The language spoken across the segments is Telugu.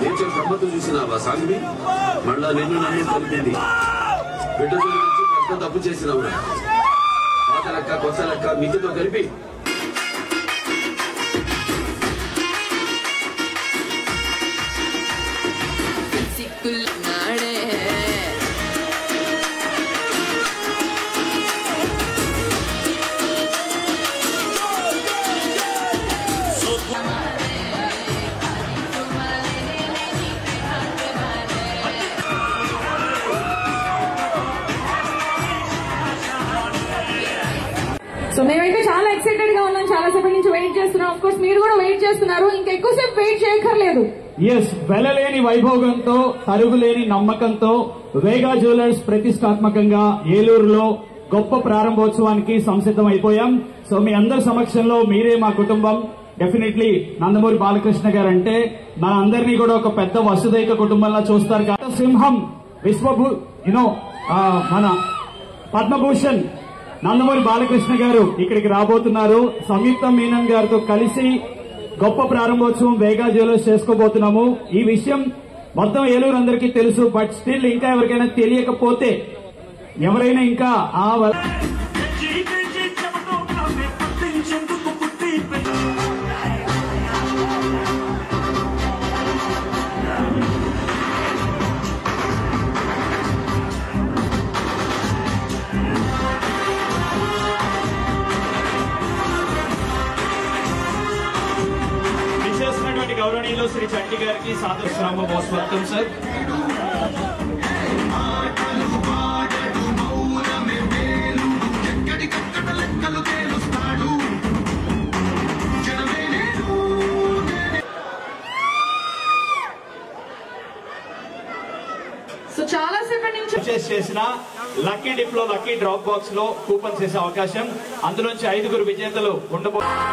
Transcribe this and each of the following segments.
నేచర్ గమ్మత్తు చూసినావా సాంగ్వి? మళ్ళా నిన్ను నన్ను కలిపింది. బిడ్డ గురించి పెద్ద తప్పు చేసినావు. పాత లెక్క కొత్త లెక్క మితితో కలిపి సో మేమైతే చాలా ఎక్సైటెడ్ గా ఉన్నాం, చాలా సేపటి నుంచి వెయిట్ చేస్తున్నాం. ఆఫ్ కోర్స్ మీరు కూడా వెయిట్ చేస్తున్నారు, ఇంకా ఎక్కువసేపు వెయిట్ చేయక్కర్లేదు. ఎస్, వెలలేని వైభోగంతో తరుగులేని నమ్మకంతో వేగా జ్యువెలర్స్ ప్రతిష్టాత్మకంగా ఏలూరులో గొప్ప ప్రారంభోత్సవానికి సంసిద్ధం అయిపోయాం. సో మీ అందరి సమక్షంలో మీరే మా కుటుంబం. డెఫినెట్లీ నందమూరి బాలకృష్ణ గారు అంటే మన అందరినీ కూడా ఒక పెద్ద వసుదైక కుటుంబంలా చూస్తారు. సింహం మన పద్మభూషణ్ నందమూరి బాలకృష్ణ గారు ఇక్కడికి రాబోతున్నారు. సంయుక్త మీనన్ గారితో కలిసి గొప్ప ప్రారంభోత్సవం వేగా జ్యువెలర్స్ చేసుకోబోతున్నాము. ఈ విషయం మొత్తం ఏలూరు అందరికీ తెలుసు. బట్ స్టిల్ ఇంకా ఎవరికైనా తెలియకపోతే ఎవరైనా ఇంకా గౌరవనీయులు శ్రీ చంటి గారికి సాదృశ్యామ మోస్ట్ వెల్కమ్ సార్. సో చాలా సేపటి నుంచి చేసిన లక్కీ డిప్ లో లక్కీ డ్రాప్ బాక్స్ లో కూపన్స్ చేసే అవకాశం, అందులోంచి 5 విజేతలు ఉండబోతున్నారు.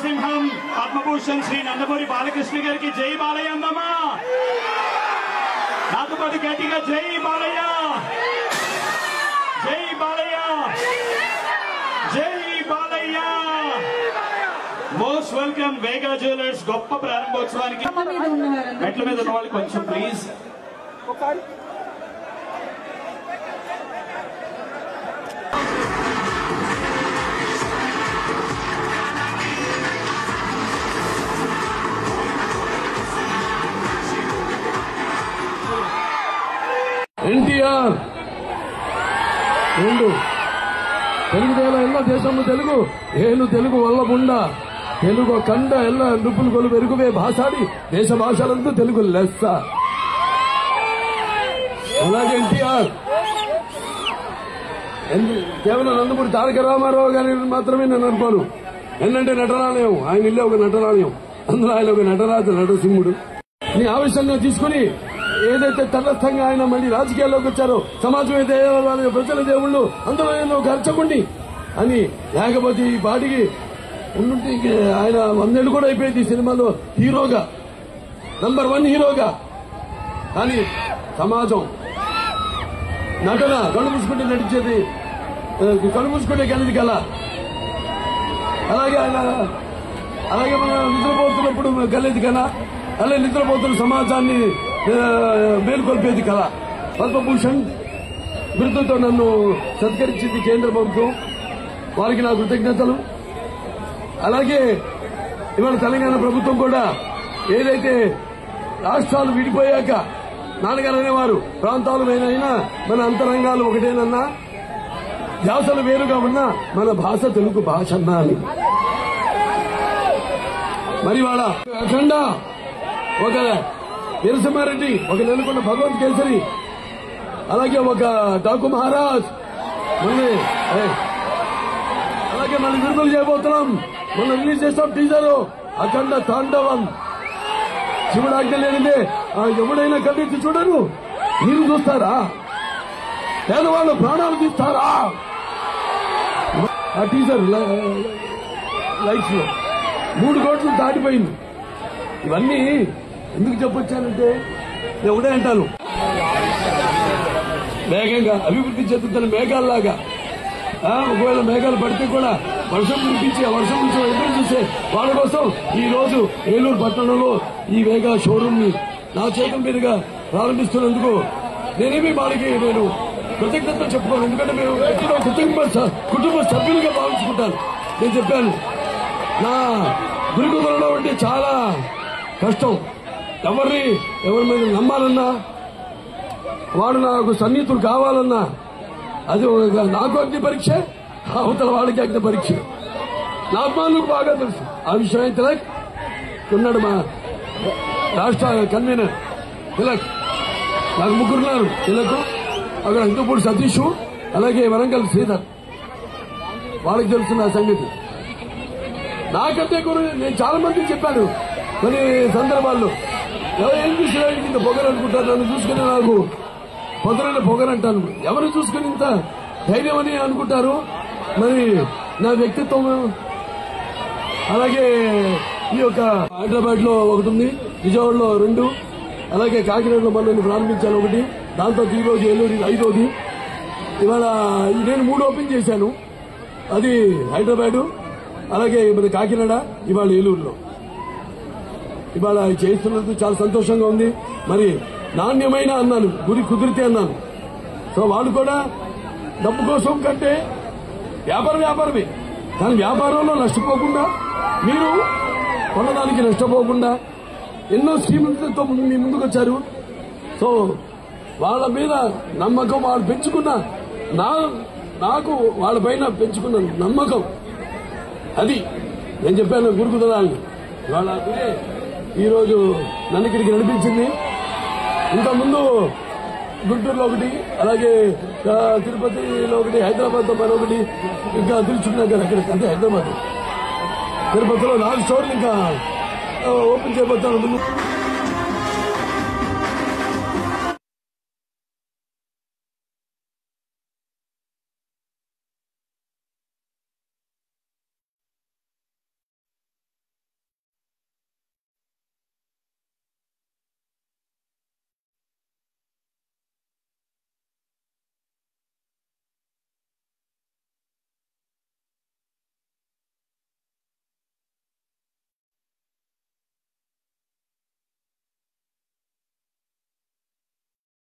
సింహం పద్మభూషణ్ శ్రీ నందమూరి బాలకృష్ణ గారికి జై బాలయ్య అందమ్మా. నాతో పాటు గట్టిగా జై బాలయ్య, జై బాలయ్య, జై బాలయ్య. మోస్ట్ వెల్కమ్ వేగా జ్యువెలర్స్ గొప్ప ప్రారంభోత్సవానికి. మెట్ల మీద ఉన్న వాళ్ళు కొంచెం ప్లీజ్. ఎన్టీఆర్ రెండు తెలుగుదేల ಎಲ್ಲ ದೇಶము తెలుగు ఏను తెలుగు వల్లముండ తెలుగు కండ ಎಲ್ಲ నృపులు కొలు పెరుగువే భాషాడి దేశ భాషలందు తెలుగు లెస్స. అలాగే ఎన్టీఆర్ కేవలం నందమూరి తారక రామారావు గారి మాత్రమే నేను అనుకోను. ఏంటంటే నటనాలయం, ఆయన ఇల్లే ఒక నటనాలయం, అందులో ఆయన ఒక నటరాజ నటసింహుడు. నీ ఆవేశంగా తీసుకుని ఏదైతే తటస్థంగా ఆయన మళ్ళీ రాజకీయాల్లోకి వచ్చారో, సమాజం అయితే ప్రజల దేవుళ్ళు, అందులో నేను ఒక అర్చకుడిని అని. లేకపోతే ఈ పాటికి ఉండుంటే ఆయన 100 ఏళ్ళు కూడా అయిపోయింది ఈ సినిమాలో హీరోగా, నంబర్ 1 హీరోగా. కానీ సమాజం నటన కళ్ళు మూసుకుంటే నడిచేది, కళ్ళు మూసుకుంటే కలిది కళ. అలాగే మనం నిద్రపోతున్నప్పుడు కలిది కళ, అలాగే నిద్రపోతున్న సమాజాన్ని మేల్కొల్పేది కళ. పద్మభూషణ్ బిరుదుతో నన్ను సత్కరించింది కేంద్ర ప్రభుత్వం, వారికి నా కృతజ్ఞతలు. అలాగే ఇవాళ తెలంగాణ ప్రభుత్వం కూడా ఏదైతే రాష్ట్రాలు విడిపోయాక నాన్నగారు అనేవారు, ప్రాంతాలు వేరైనా మన అంతరంగాలు ఒకటేనన్నా, యాసలు వేరుగా ఉన్నా మన భాష తెలుగు భాష అన్నా అని. మరి వాళ్ళ అఖండ, ఒక వీరసింహారెడ్డి, ఒక నెలకొండ భగవంత్ కేసరి, అలాగే ఒక డాకు మహారాజ్, అలాగే మనం విడుదల చేయబోతున్నాం. మనం రిలీజ్ చేస్తాం టీజర్ అఖండ తాండవం. శివుడు ఆజ్ఞ లేనిదే ఎవడైనా కన్నెత్తి చూడరు. మీరు చూస్తారా? పేదవాళ్ళు ప్రాణాలు తీస్తారా? ఆ టీజర్ లైట్స్ లో 3 కోట్లు దాటిపోయింది. ఇవన్నీ ఎందుకు చెప్పొచ్చానంటే నేను ఒకటే అంటాను, వేగంగా అభివృద్ధి చెందుతున్న మేఘాల్లాగా ఒకవేళ మేఘాలు పడితే కూడా వర్షం కురిపించి ఆ వర్షం నుంచి ఎదురు చూసే వాళ్ళ కోసం ఈ రోజు ఏలూరు పట్టణంలో ఈ వేగా షోరూమ్ ని నా చేతుల మీదుగా ప్రారంభిస్తున్నందుకు నేనేమి వాళ్ళకి నేను కృతజ్ఞతలు చెప్పుకోను. ఎందుకంటే మేము ఎక్కడో కుటుంబ సభ్యులుగా భావించుకుంటాను. నేను చెప్పాను, నా గురుకులంలో ఉంటే చాలా కష్టం. ఎవరి మీద నమ్మాలన్నా, వాడు నాకు సన్నిహితులు కావాలన్నా, అది నాకు అగ్ని పరీక్ష, అవతల వాళ్ళకి అగ్ని పరీక్ష. నా అభిమానులకు బాగా తెలుసు ఆ విషయం. తిలక్ ఉన్నాడు, మా రాష్ట్ర కన్వీనర్ తిలక్. నాకు 3 ఉన్నారు. తిలక్, అక్కడ హిందూపూడి సతీష్, అలాగే వరంగల్ శ్రీధర్. వాళ్ళకి తెలుసు నా సంగతి. నాకంటే కూడా నేను చాలా మందికి చెప్పాను కొన్ని సందర్భాల్లో. ఏం చూసినా ఇంత పొగరు అనుకుంటారు, నన్ను చూసుకుని నాకు పొగరైన పొగరు అంటాను. ఎవరు చూసుకుని ఇంత ధైర్యం అని అనుకుంటారు. మరి నా వ్యక్తిత్వం. అలాగే ఈ యొక్క హైదరాబాద్ లో ఒకటి ఉంది, విజయవాడలో 2, అలాగే కాకినాడలో మనం ప్రారంభించాను ఒకటి. దాంతో ఈ రోజు ఏలూరు 5వది. ఇవాళ నేను 3 ఓపెన్ చేశాను. అది హైదరాబాద్, అలాగే మన కాకినాడ, ఇవాళ ఏలూరులో. ఇవాళ చేస్తున్నందుకు చాలా సంతోషంగా ఉంది. మరి నాణ్యమైన అన్నాను, గురి కుదిరితే అన్నాను. సో వాళ్ళు కూడా డబ్బు కోసం కంటే వ్యాపారమే, కానీ వ్యాపారంలో నష్టపోకుండా, మీరు కొనడానికి నష్టపోకుండా ఎన్నో స్కీములతో మీ ముందుకు వచ్చారు. సో వాళ్ళ మీద నమ్మకం వాళ్ళు పెంచుకున్న, నాకు వాళ్ళ పైన పెంచుకున్న నమ్మకం అది. నేను చెప్పాను గురుకుదలాన్ని, వాళ్ళ గురే ఈరోజు నన్ను ఇక్కడికి నడిపించింది. ఇంతకుముందు గుంటూరులో ఒకటి, అలాగే తిరుపతిలో ఒకటి, హైదరాబాద్ లో మరొకటి, ఇంకా తిరుచుకున్నాక అంటే హైదరాబాద్, తిరుపతిలో 4 స్టోర్లు ఇంకా ఓపెన్ చేయబోతాను.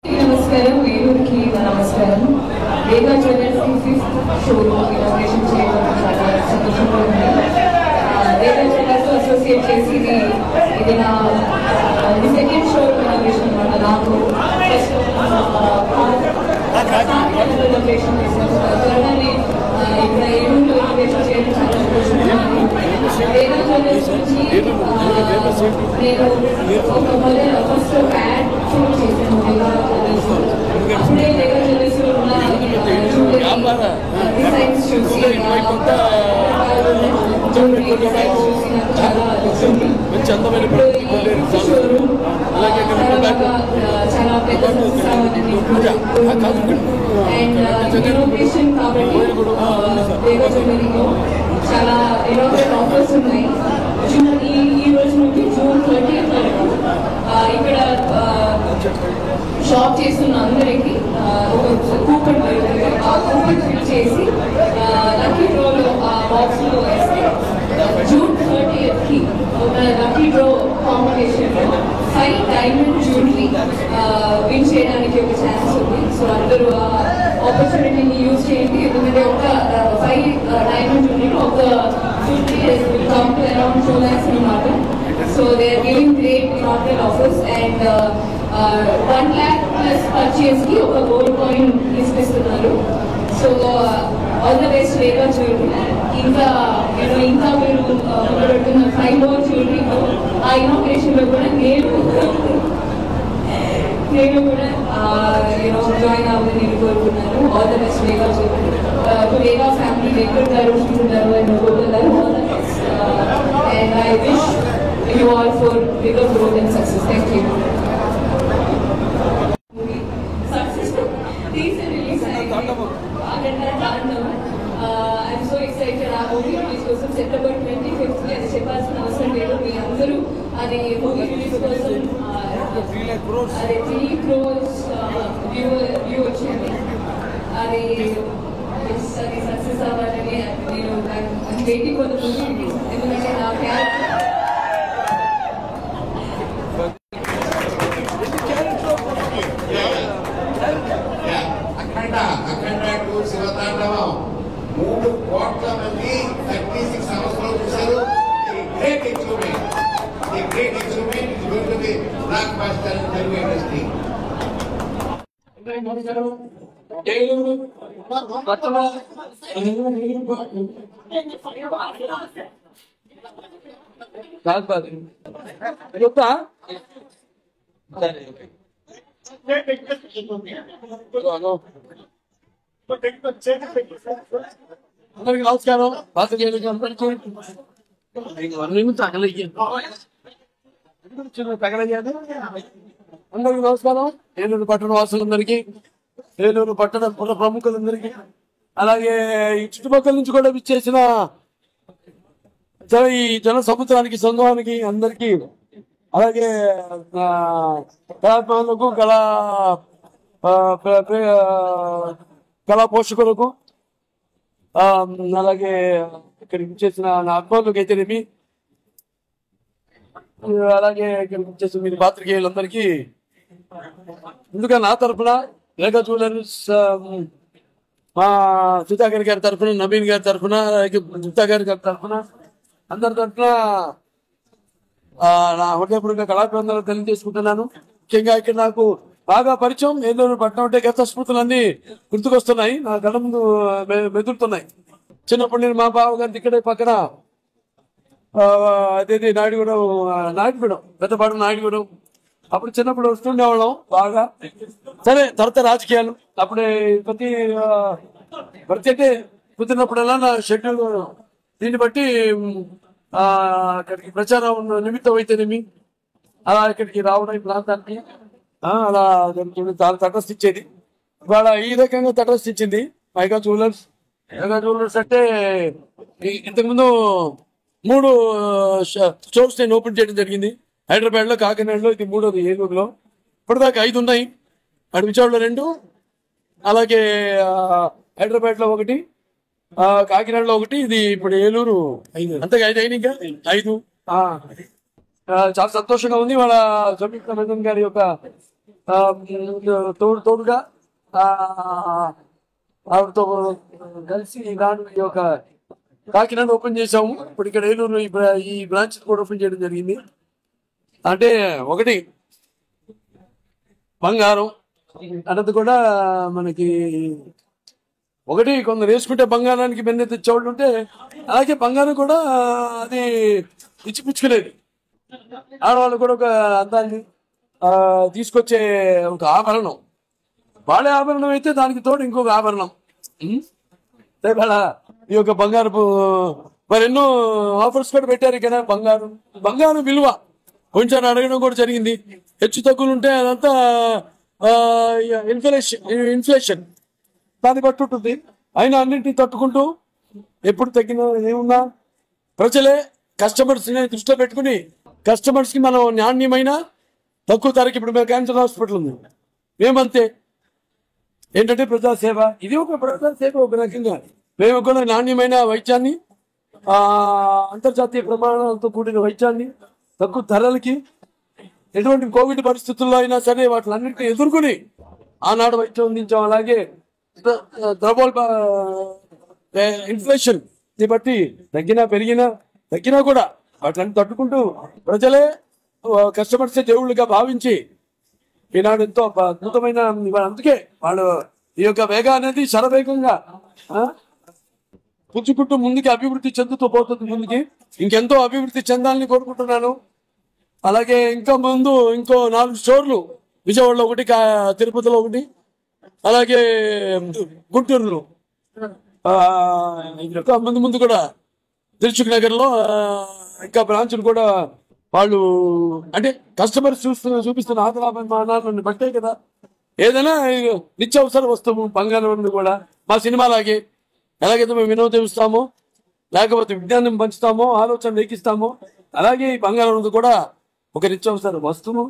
నమస్కారం, వేలూరుకి నమస్కారం. వేగా జ్యువెలర్స్ 5th షోరూమ్ ఇనాగ్రేషన్ చేయడం చాలా సంతోషంగా ఉంది. వేగా జ్యువెలర్స్ అసోసియేట్ చేసి ఇది నా 2nd షోరూమ్ ఇనాగ్రేషన్ అనమాట. నాకు ఇనాగ్రేషన్ చేశాను, త్వరగానే ఇక్కడ ఏలూరులో ఇనాగ్రేషన్ చేయడం చాలా సంతోషంగా ఉంది. వేగా జ్యువెలర్స్ నుంచి నేను ఒక ఫస్ట్ యాడ్ షూట్ చేశాను. అప్పుడే వేగా జ్యువెలర్స్ లో ఉన్న డిజైన్స్ చూసి డిజైన్స్ చూసి నాకు చాలా నచ్చింది. షోరూమ్ చాలా పెద్ద సంస్థ అండ్ ఇన్నోవేషన్ కాబట్టి వేగా జ్యువెలరీలో చాలా ఇన్నోవేటివ్ ఆఫర్స్ ఉన్నాయి. ఈ రోజు నుంచి జూన్ 30 వరకు ఇక్కడ షాప్ చేస్తున్న అందరికి ఒక కూపన్ దొరుకుతుంది. ఆ కూపన్ ఫిల్ చేసి లక్కీ డ్రోలో ఆ బాక్స్ లో వేస్తే జూన్ 30కి ఒక లక్కీ డ్రో కాంపిటీషన్ లో 5 డైమండ్ జ్యువెలరీ విన్ చేయడానికి ఒక ఛాన్స్ ఉంది. సో అందరూ ఆ ఆపర్చునిటీని యూజ్ చేయండి. ఎందుకంటే ఒక 5 డైమండ్ జ్యువెలరీలో ఒక jewellery will come to around 2 lakhs అన్నమాట. So they are giving great inaugural offers and 1 lakh plus purchase కి ఒక గోల్డ్ కాయిన్ ఇస్తున్నారు. So all the best Vega jewellery. ఇంకా మీరు పెడుతున్న 5 more జ్యువెలరీలో ఆ ఇనాగ్రేషన్ లో కూడా నేను కూడా జాయిన్ అవ్వాలని కోరుకున్నాను. All the best Vega jewellery. Vega family Venkat గారు, శ్రీను గారు అండ్ గోపాల్ గారు, all the best and I wish you all for bigger growth and success. Thank you. Successful. These are really exciting. I'm so excited. Our movie release కోసం September 25th అని చెప్పాల్సిన అవసరం లేదు. మీ అందరూ అది మూవీ రిలీజ్ కోసం అది 3 crores వ్యూ వచ్చింది. అది సక్సెస్ అవ్వాలని నేను waiting for the movie release. ఎందుకంటే నా క్యారెక్టర్ అఖండ శివతాండవం 3 కోట్ల మంది 36 సంవత్సరాలు చూశారు. Great achievement. Great achievement is going to be blockbuster in Telugu industry. అందరికి నమస్కారం. అందరికి నమస్కారం. ఏలూరు పట్టణ వాసులందరికీ, ఏలూరు పట్టణ ప్రముఖులందరికీ, అలాగే ఈ చుట్టుపక్కల నుంచి కూడా విచ్చేసిన ఈ జన సముద్రానికి, సంఘానికి అందరికీ, అలాగే కళాత్మకులకు, కళా పోషకులకు, అలాగే ఇక్కడికి వచ్చేసిన నా అభిమానులకు అయితేనేమి, అలాగే ఇక్కడికి వచ్చేసిన మీరు పాత్రికేయులందరికీ ముందుగా నా తరఫున వేగా జ్యువెలర్స్ మా సుధాకర్ గారి తరఫున, నవీన్ గారి తరఫున, అలాగే గుప్తా గారి తరఫున, అందరి తరఫున నా హృదయపూర్వక కళాభివందనలు తెలియజేసుకుంటున్నాను. ముఖ్యంగా ఇక్కడ నాకు బాగా పరిచయం ఏలూరు పట్టణం అంటే గత స్మృతులన్నీ గుర్తుకొస్తున్నాయి, నా కళ్ళ ముందు మెదులుతున్నాయి. చిన్నప్పుడు నేను మా బావ గారి ఇక్కడే పక్కన అదేది నాయుడుగూడెం పెద్దపాడు నాయుడుగూడెం, అప్పుడు చిన్నప్పుడు వస్తుండేవాళ్ళం బాగా. సరే తర్వాత రాజకీయాలు అప్పుడే ప్రతి అంటే కుదిరినప్పుడల్లా నా షెడ్యూల్ దీన్ని బట్టి అక్కడికి ప్రచారం నిమిత్తం అయితేనేమి అలా ఇక్కడికి రావడం, ఈ ప్రాంతానికి అలా చాలా తటస్థించేది. ఇవాళ ఈ రకంగా తటస్థించింది వేగా జ్యువెలర్స్. వేగా జ్యువెలర్స్ అంటే ఇంతకుముందు 3 స్టోర్స్ నేను ఓపెన్ చేయడం జరిగింది. హైదరాబాద్ లో, కాకినాడలో, ఇది 3వది ఏలూరులో. ఇప్పటిదాకా 5 ఉన్నాయి. అటు విజయవాడలో 2, అలాగే హైదరాబాద్ లో 1, కాకినాడలో 1, ఇది ఇప్పుడు ఏలూరు. అంతగా 5 అయినా, ఇంకా 5. చాలా సంతోషంగా ఉంది. వాళ్ళ సంయుక్త మేడం గారి యొక్క తోడుగా ఆవిడతో కలిసి ఈ యొక్క కాకినాడ ఓపెన్ చేసాము. ఇప్పుడు ఇక్కడ ఏలూరు ఈ బ్రాంచ్ కూడా ఓపెన్ చేయడం జరిగింది. అంటే ఒకటి బంగారం అన్నది కూడా మనకి ఒకటి కొందరు వేసుకుంటే బంగారానికి బెన్నెత్తి ఇచ్చేవాళ్ళు ఉంటే, అలాగే బంగారం కూడా అది ఇచ్చిపుచ్చుకునేది. ఆడవాళ్ళు కూడా ఒక అందాన్ని తీసుకొచ్చే ఒక ఆభరణం, వాళ్ళే ఆభరణం అయితే దానికి తోడు ఇంకొక ఆభరణం. ఈ యొక్క బంగారపు మరి ఎన్నో ఆఫర్స్ కూడా పెట్టారు ఇక్కడ. బంగారం విలువ కొంచెం అడగడం కూడా జరిగింది. హెచ్చు తగ్గులు ఉంటే అదంతా ఇన్ఫ్లేషన్ దాన్ని బట్టి ఉంటుంది. అయినా అన్నింటినీ తట్టుకుంటూ ఎప్పుడు తగ్గిన ఏమున్నా ప్రజలే కస్టమర్స్ ని దృష్టిలో పెట్టుకుని కస్టమర్స్ కి మనం నాణ్యమైన తక్కువ ధరకి ఇప్పుడు మేము క్యాన్సర్ హాస్పిటల్ ఉంది, మేమంతే ఏంటంటే ప్రజాసేవ, ఇది ఒక ప్రజాసేవ ఒక రకంగా. మేము కూడా నాణ్యమైన వైద్యాన్ని అంతర్జాతీయ ప్రమాణాలతో కూడిన వైద్యాన్ని తక్కువ ధరలకి ఎటువంటి కోవిడ్ పరిస్థితుల్లో అయినా సరే వాటిలన్నింటినీ ఎదుర్కొని ఆనాడు వైద్యం అందించాం. అలాగే ఇన్ఫ్లేషన్ ని బట్టి తగ్గినా కూడా వాటిని తట్టుకుంటూ ప్రజలే కస్టమర్సే దేవుళ్ళుగా భావించి ఈనాడు ఎంతో అద్భుతమైన, అందుకే వాళ్ళు ఈ యొక్క వేగ అనేది శరవేగంగా పుచ్చుకుంటూ ముందుకి అభివృద్ధి చెందుతూ పోతుంది. ముందుకి ఇంకెంతో అభివృద్ధి చెందాలని కోరుకుంటున్నాను. అలాగే ఇంకా ముందు ఇంకో 4 స్టోర్లు విజయవాడలో ఒకటి, తిరుపతిలో ఒకటి, అలాగే గుంటూరులో ఇంకా ముందు కూడా దిల్సుఖ్ నగర్ లో ఇంకా బ్రాంచ్లు కూడా వాళ్ళు అంటే కస్టమర్స్ చూపిస్తున్న ఆదరాభిమానాలను బట్టే కదా ఏదైనా నిత్యావసర వస్తువు బంగారం కూడా మా సినిమాలాగే ఎలాగైతే మేము వినోదం ఇస్తామో లేకపోతే విజ్ఞానం పంచుతామో ఆలోచన రేకిస్తామో అలాగే ఈ బంగారం కూడా ఒక నిత్యావసర వస్తువు.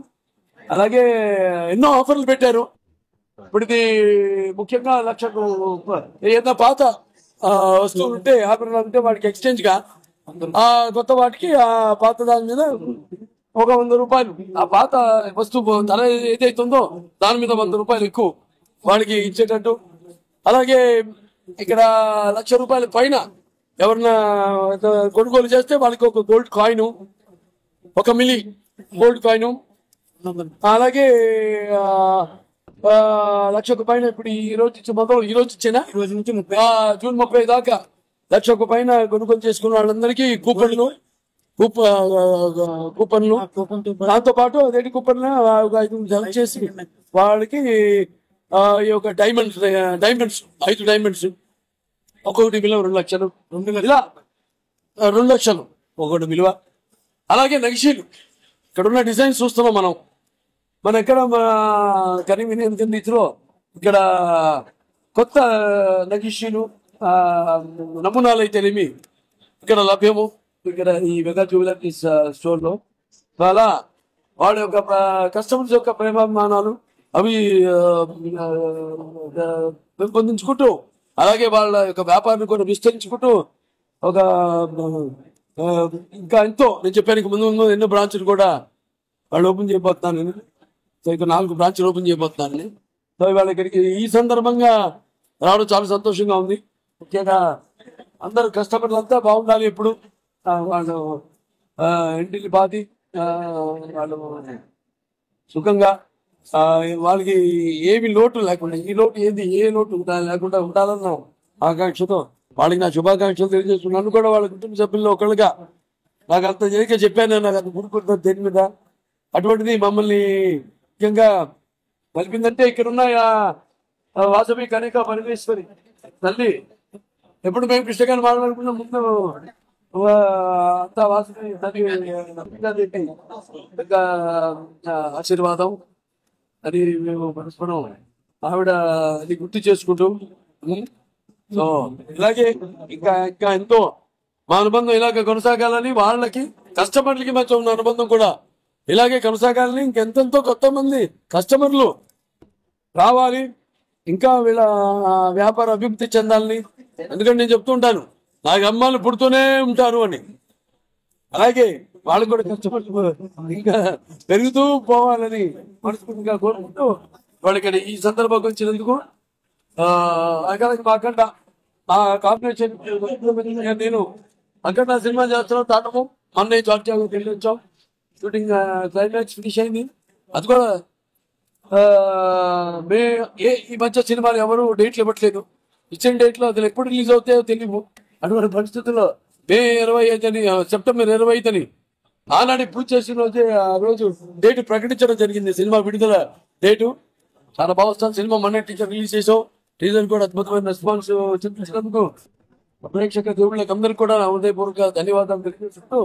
అలాగే ఎన్నో ఆఫర్లు పెట్టారు. ఇప్పుడు ఇది ముఖ్యంగా 1,00,000 ఏదైనా పాత వస్తువులు ఉంటే ఆభరణాలు ఉంటే వాటికి ఎక్స్చేంజ్ గా ఆ కొత్త వాటికి ఆ పాత దాని మీద ఒక 100 రూపాయలు ఆ పాత వస్తువు ధర ఏదైతుందో దాని మీద 100 రూపాయలు ఎక్కువ వాడికి ఇచ్చేటట్టు. అలాగే ఇక్కడ 1,00,000 రూపాయల పైన ఎవరన్నా కొనుగోలు చేస్తే వాళ్ళకి ఒక gold coin, 1 milli gold coin. అలాగే 1,00,000 పైన ఇప్పుడు ఈ రోజు ఇచ్చిన జూన్ 30 దాకా 1,00,000 పైన కొనుగోలు చేసుకున్న వాళ్ళందరికీ కూపన్లు దాంతో పాటు అదేంటి కూపన్లు 5 సెలెక్ట్ చేసి వాళ్ళకి ఈ యొక్క డైమండ్స్ 5 డైమండ్స్ ఒక్కొక్కటి విలువ 2 లక్షలు, ఇలా 2 లక్షలు ఒకటి విలువ. అలాగే నగిషీలు ఇక్కడ ఉన్న డిజైన్స్ చూస్తున్నాం మన ఎక్కడ కరీంనగర్ ఇక్కడ కొత్త నగిషీలు నమూనాలు అయితేనేమి ఇక్కడ లభ్యము. ఇక్కడ ఈ మెగా జ్యువెలరీస్ స్టోర్ లో అలా వాళ్ళ యొక్క కస్టమర్స్ యొక్క ప్రేమాభిమానాలు అవి పెంపొందించుకుంటూ అలాగే వాళ్ళ యొక్క వ్యాపారాన్ని కూడా విస్తరించుకుంటూ ఒక ఇంకా ఎంతో నేను చెప్పాను ముందు ఎన్నో బ్రాంచ్లు కూడా వాళ్ళు ఓపెన్ చేయబోతున్నాను. ఇంకా 4 బ్రాంచ్లు ఓపెన్ చేయబోతున్నాను. సో వాళ్ళ ఇక్కడికి ఈ సందర్భంగా రావడం చాలా సంతోషంగా ఉంది. ముఖ్యంగా అందరు కస్టమర్లు అంతా బాగుండాలి. ఎప్పుడు వాళ్ళు ఇంటిని బాధి వాళ్ళు సుఖంగా వాళ్ళకి ఏమి లోటు లేకుండా ఈ లోటు ఏ లోటు లేకుండా ఉండాలన్న ఆకాంక్షతో వాళ్ళకి నా శుభాకాంక్షలు తెలియజేస్తున్నాను. కూడా వాళ్ళ కుటుంబ సభ్యుల్లో ఒకళ్ళుగా నాకు అంత జరిగే చెప్పాను, నాకు అంత గుర్తుకుంటున్నాను దేని మీద. అటువంటిది మమ్మల్ని ముఖ్యంగా కలిపిందంటే ఇక్కడున్న వాసవి కనిక పరమేశ్వరి తల్లి. ఎప్పుడు మేము కృష్ణగారిని మాట్లాడుకున్న ముందు అంతా వాసవి తల్లి ఆశీర్వాదం అది మేము పరస్పరం ఆవిడ అది గుర్తు చేసుకుంటూ సో ఇలాగే ఇంకా ఎంతో మా అనుబంధం ఇలాగే కొనసాగాలని, వాళ్ళకి కస్టమర్లకి మధ్య ఉన్న అనుబంధం కూడా ఇలాగే కొనసాగాలని, ఇంకెంతో కొత్త మంది కస్టమర్లు రావాలి, ఇంకా వీళ్ళ వ్యాపార అభివృద్ధి చెందాలని. ఎందుకంటే నేను చెప్తుంటాను నాకు అమ్మాయిలు పుడుతూనే ఉంటారు అని, అలాగే వాళ్ళు కూడా కష్టపడుతూ ఇంకా పెరుగుతూ పోవాలని మనస్ఫూర్తిగా కోరుకుంటూ వాళ్ళకి ఈ సందర్భంగా వచ్చినందుకు అఖండ ఆ కాంబినేషన్ నేను అఖండ సినిమా చేస్తున్నాం. తాటము మొన్న జార్జియాకు వెళ్ళి వచ్చాం, షూటింగ్ క్లైమాక్స్ ఫినిష్ అయింది. అది కూడా ఈ మధ్య సినిమాలు ఎవరు డేట్లు ఇవ్వట్లేదు. ఇచ్చిన డేట్లో అది ఎప్పుడు రిలీజ్ అవుతాయో తెలియవు. అటువంటి పరిస్థితుల్లో మే 25 అని సెప్టెంబర్ 25 అని ఆనాడు పూజ చేసిన రోజే ఆ రోజు డేట్ ప్రకటించడం జరిగింది. సినిమా విడుదల డేటు చాలా బాగా వస్తుంది. సినిమా మొన్న టీచర్ రిలీజ్ చేసాం. టీజర్ కూడా అద్భుతమైన రెస్పాన్స్ చూపించినందుకు ప్రేక్షక దేవుళ్ళకి అందరికీ కూడా హృదయపూర్వక ధన్యవాదాలు తెలియజేస్తూ